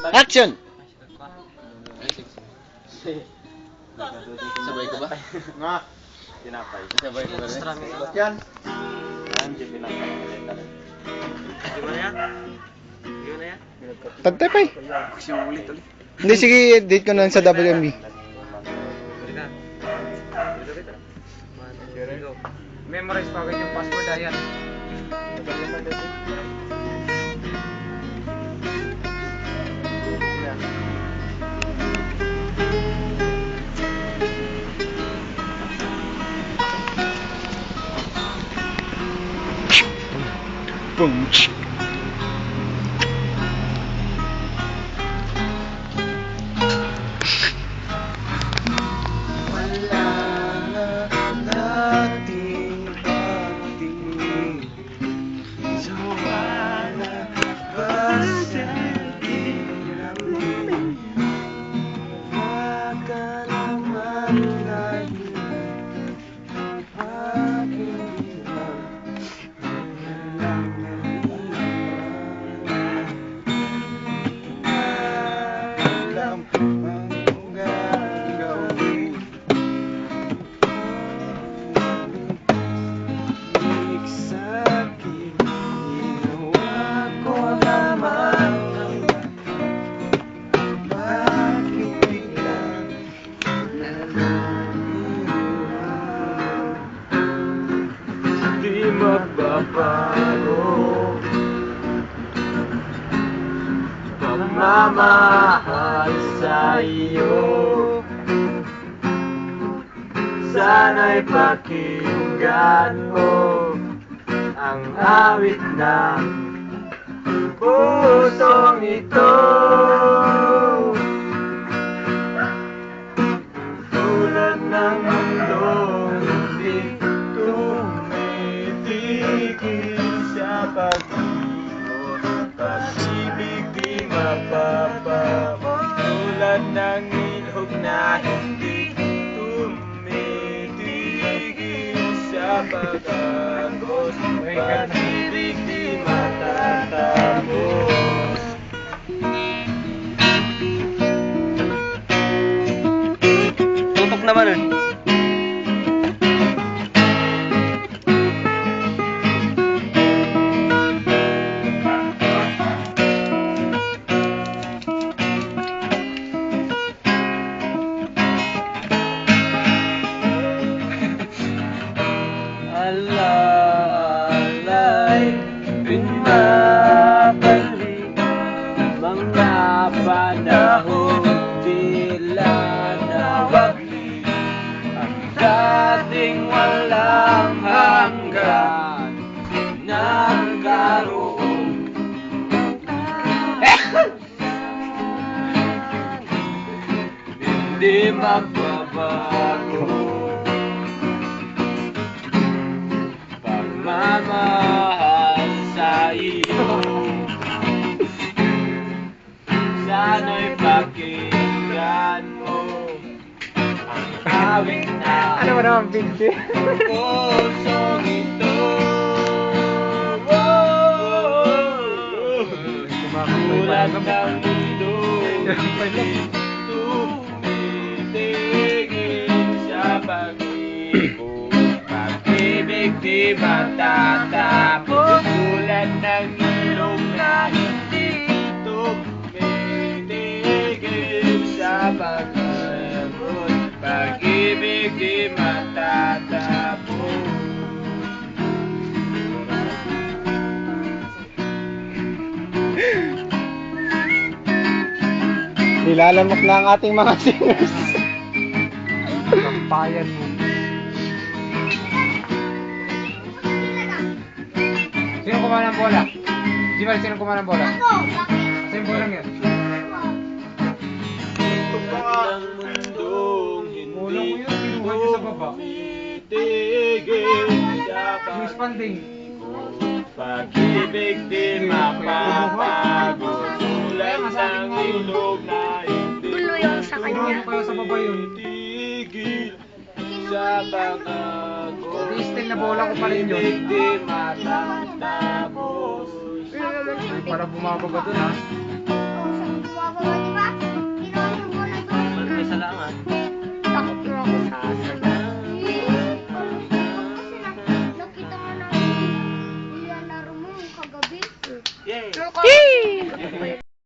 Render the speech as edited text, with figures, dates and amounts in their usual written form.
Action! Sabay ko ba? Nga. Tinapay. Sabay ko ba rin? Ba't yan? Hindi pinapay. Di ba na yan? Di ba na yan? Tantay pa eh. Kasi ulit ulit. Hindi, sige, date ko na sa WMB. Memorize pa agad yung password, ayan. Boom. Magbabago pagmamahal sa iyo, sana'y pakinggan mo ang awit ng pusong ito. Tulad ng mundong hindi sa pag-ibig, pag-ibig di mapapabot. Tulad ng ilog na hindi tumitigil sa pag-agos, pag-ibig di matatapos. Tutok naman nun. Alay, pinabalik mga panahon tila nawagli, ang dating walang hanggan nagkaroon. Hindi magbabago pagmamahal sa iyo, sana'y pakinggan mo ang awit na Ano ba naman, Pinky? pusong ito. Tulad ng mundo tumitigil sa pag-ibig, pag-ibig di matatapos. Tulad ng ilog na hindi tumitigil sa pag-ibig, pag-ibig di matatapos. Nilalamok na ang ating mga singers. Kampayan mo. Sino kumain ng bola? Jimal, sino kumain ng bola? Asa yung bolang yun? Ang mundong Bola mo hindi yun, kinuha niyo sa baba. tumitigil sa Yung spalding. pag-ibig di mapapago. Tulad ng ilog na hindi Kinuha mo kayo sa baba yun. tumitigil sa pag-agos, Distil na bola ko pa rin yun. pag-ibig di matatapos. Para bumababa dun ha. Yay!